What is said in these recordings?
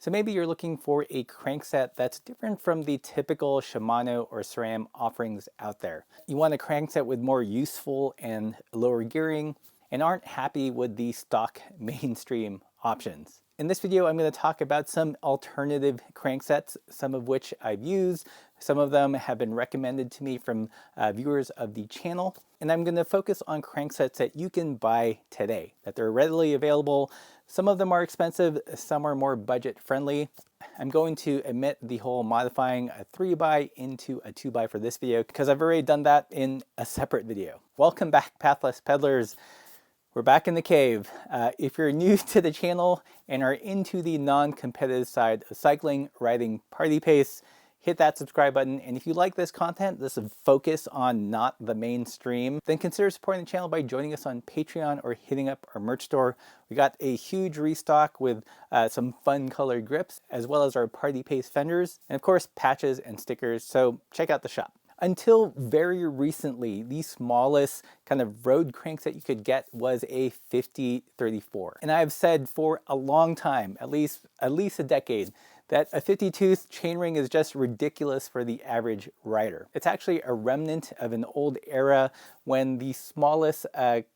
So maybe you're looking for a crankset that's different from the typical Shimano or SRAM offerings out there. You want a crankset with more useful and lower gearing and aren't happy with the stock mainstream options. In this video, I'm going to talk about some alternative cranksets, some of which I've used. Some of them have been recommended to me from viewers of the channel. And I'm going to focus on cranksets that you can buy today, that they're readily available. Some of them are expensive, some are more budget friendly. I'm going to omit the whole modifying a 3x into a 2x for this video because I've already done that in a separate video. Welcome back, Pathless Peddlers. We're back in the cave. If you're new to the channel and are into the non-competitive side of cycling, riding, party pace, hit that subscribe button. And if you like this content, this is focus on not the mainstream, then consider supporting the channel by joining us on Patreon or hitting up our merch store. We got a huge restock with some fun colored grips, as well as our party pace fenders, and of course patches and stickers. So check out the shop. Until very recently, the smallest kind of road crankset you could get was a 5034. And I've said for a long time, at least a decade, that a 50 tooth chainring is just ridiculous for the average rider. It's actually a remnant of an old era when the smallest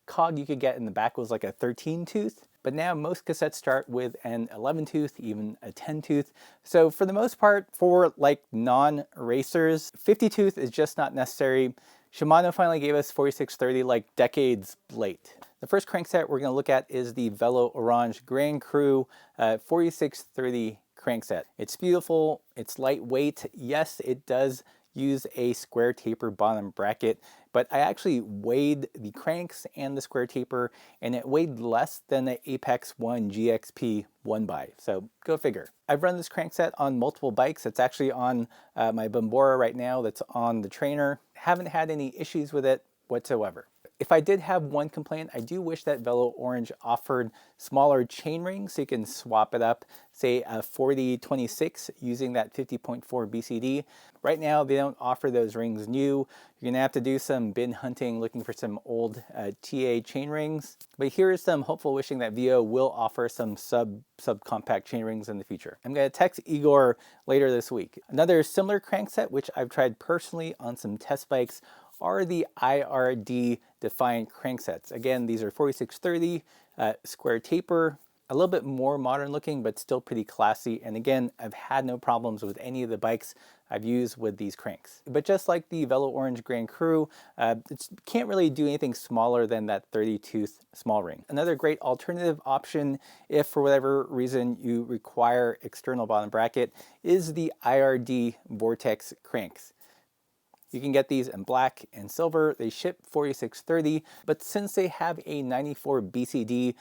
cog you could get in the back was like a 13 tooth. But now most cassettes start with an 11 tooth, even a 10 tooth. So for the most part, for like non-racers, 50 tooth is just not necessary. Shimano finally gave us 4630 like decades late. The first crankset we're gonna look at is the Velo Orange Grand Cru 4630 crankset. It's beautiful, it's lightweight. Yes, it does use a square taper bottom bracket, but I actually weighed the cranks and the square taper and it weighed less than the Apex One GXP 1x, so go figure. I've run this crankset on multiple bikes. It's actually on my Bambora right now that's on the trainer. Haven't had any issues with it whatsoever. If I did have one complaint, I do wish that Velo Orange offered smaller chain rings so you can swap it up, say a 4026 using that 50.4 BCD. Right now, they don't offer those rings new. You're gonna have to do some bin hunting looking for some old TA chain rings. But here is some hopeful wishing that Velo will offer some subcompact chain rings in the future. I'm gonna text Igor later this week. Another similar crankset, which I've tried personally on some test bikes, are the IRD Defiant cranksets. Again, these are 4630, square taper, a little bit more modern looking, but still pretty classy. And again, I've had no problems with any of the bikes I've used with these cranks. But just like the Velo Orange Grand Cru, it can't really do anything smaller than that 30 tooth small ring. Another great alternative option, if for whatever reason you require external bottom bracket, is the IRD Vortex cranks. You can get these in black and silver. They ship 4630, but since they have a 94 BCD,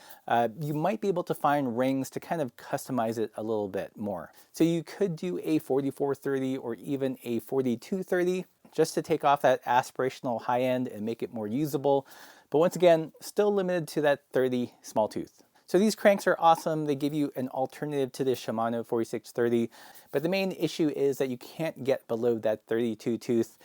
you might be able to find rings to kind of customize it a little bit more. So you could do a 4430 or even a 4230 just to take off that aspirational high end and make it more usable. But once again, still limited to that 30 small tooth. So these cranks are awesome. They give you an alternative to the Shimano 4630, but the main issue is that you can't get below that 32 tooth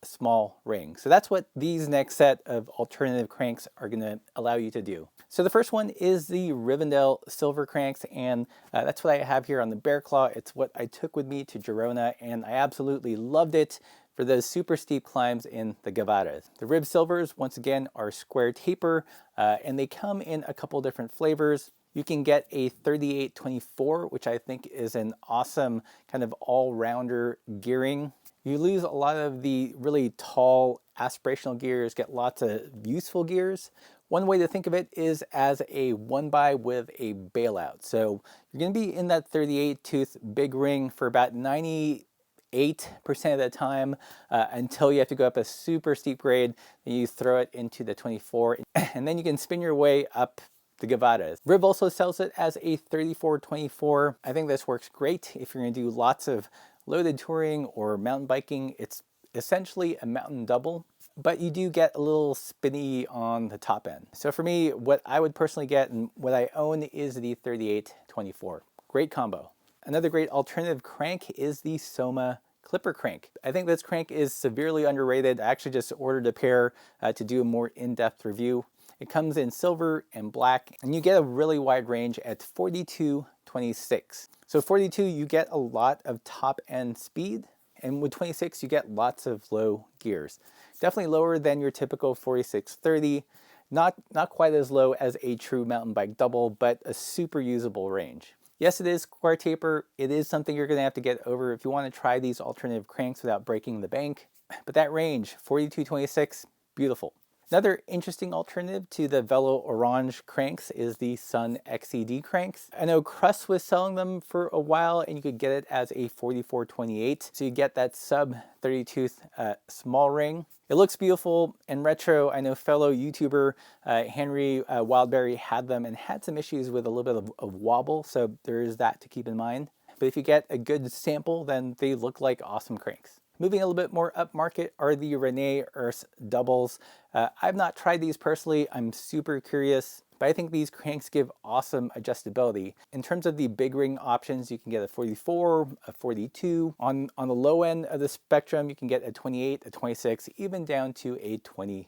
small ring. So that's what these next set of alternative cranks are gonna allow you to do. So the first one is the Rivendell silver cranks, and that's what I have here on the Bear Claw. It's what I took with me to Girona, and I absolutely loved it for those super steep climbs in the Gavadas. The Rib Silvers, once again, are square taper, and they come in a couple different flavors. You can get a 3824, which I think is an awesome kind of all-rounder gearing. You lose a lot of the really tall aspirational gears, get lots of useful gears. One way to think of it is as a 1x with a bailout. So you're gonna be in that 38 tooth big ring for about 98% of the time until you have to go up a super steep grade. Then you throw it into the 24 and then you can spin your way up the Gavadas. Rib also sells it as a 3424. I think this works great if you're gonna do lots of loaded touring or mountain biking. It's essentially a mountain double, but you do get a little spinny on the top end. So for me, what I would personally get and what I own is the 3824. Great combo. Another great alternative crank is the Soma Clipper crank. I think this crank is severely underrated. I actually just ordered a pair to do a more in-depth review. It comes in silver and black, and you get a really wide range at 4226. So 42, you get a lot of top end speed, and with 26, you get lots of low gears. Definitely lower than your typical 4630. Not quite as low as a true mountain bike double, but a super usable range. Yes, it is square taper. It is something you're gonna have to get over if you wanna try these alternative cranks without breaking the bank. But that range, 4226, beautiful. Another interesting alternative to the Velo Orange cranks is the Sun XCD cranks. I know Crust was selling them for a while, and you could get it as a 4428. So you get that sub 30-tooth small ring. It looks beautiful and retro. I know fellow YouTuber Henry Wildberry had them and had some issues with a little bit of wobble, so there is that to keep in mind. But if you get a good sample, then they look like awesome cranks. Moving a little bit more upmarket are the Rene Erse doubles. I've not tried these personally. I'm super curious, but I think these cranks give awesome adjustability. In terms of the big ring options, you can get a 44, a 42. On the low end of the spectrum, you can get a 28, a 26, even down to a 24.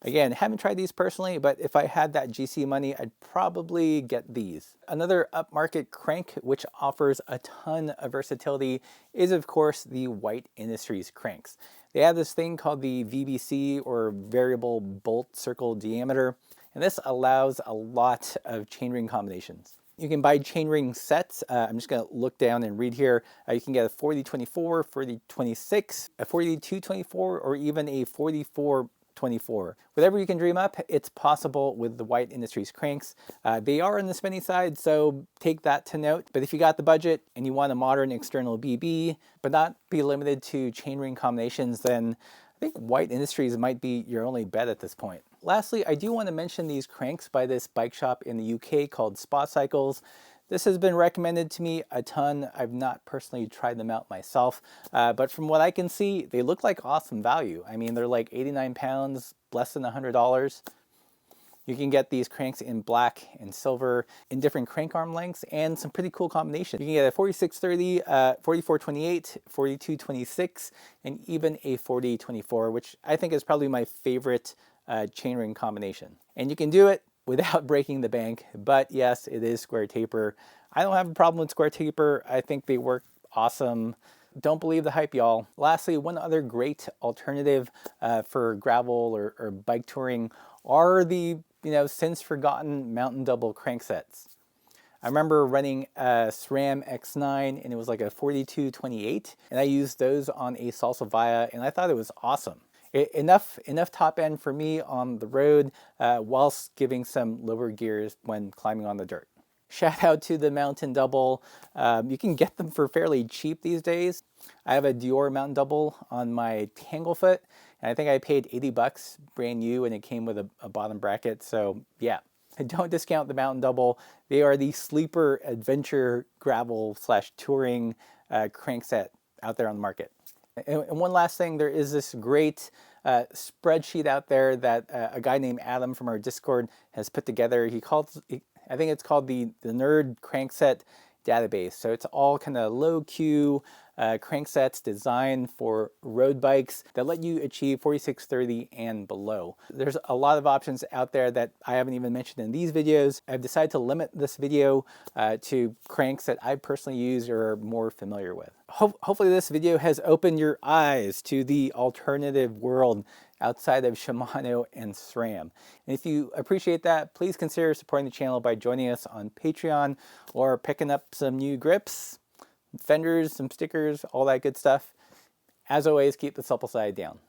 Again, haven't tried these personally, but if I had that GC money, I'd probably get these. Another upmarket crank which offers a ton of versatility is of course the White Industries cranks. They have this thing called the VBC, or variable bolt circle diameter, and this allows a lot of chainring combinations. You can buy chainring sets. I'm just going to look down and read here. You can get a 4024, 4026, a 4224, or even a 4424. Whatever you can dream up, it's possible with the White Industries cranks. They are on the spending side, so take that to note. But if you got the budget and you want a modern external BB, but not be limited to chainring combinations, then I think White Industries might be your only bet at this point. Lastly, I do want to mention these cranks by this bike shop in the UK called Spot Cycles. This has been recommended to me a ton. I've not personally tried them out myself, but from what I can see, they look like awesome value. I mean, they're like 89 pounds, less than $100. You can get these cranks in black and silver in different crank arm lengths and some pretty cool combinations. You can get a 4630, 4428, 4226, and even a 4024, which I think is probably my favorite chainring combination. And you can do it without breaking the bank, but yes, it is square taper. I don't have a problem with square taper. I think they work awesome. Don't believe the hype, y'all. Lastly, one other great alternative for gravel or bike touring are the since forgotten mountain double cranksets. I remember running a SRAM X9 and it was like a 4228, and I used those on a Salsa and I thought it was awesome. Enough top end for me on the road whilst giving some lower gears when climbing on the dirt. Shout out to the Mountain Double. You can get them for fairly cheap these days. I have a Dior Mountain Double on my Tanglefoot, and I think I paid 80 bucks brand new, and it came with a bottom bracket. So yeah, don't discount the Mountain Double. They are the sleeper adventure gravel / touring crankset out there on the market. And one last thing, there is this great spreadsheet out there that a guy named Adam from our Discord has put together. I think it's called the Nerd Crankset Database. So it's all kind of low Q cranksets designed for road bikes that let you achieve 4630 and below. There's a lot of options out there that I haven't even mentioned in these videos. I've decided to limit this video to cranks that I personally use or are more familiar with. Hopefully this video has opened your eyes to the alternative world outside of Shimano and SRAM. And if you appreciate that, please consider supporting the channel by joining us on Patreon or picking up some new grips, fenders, some stickers, all that good stuff. As always, keep the supple side down.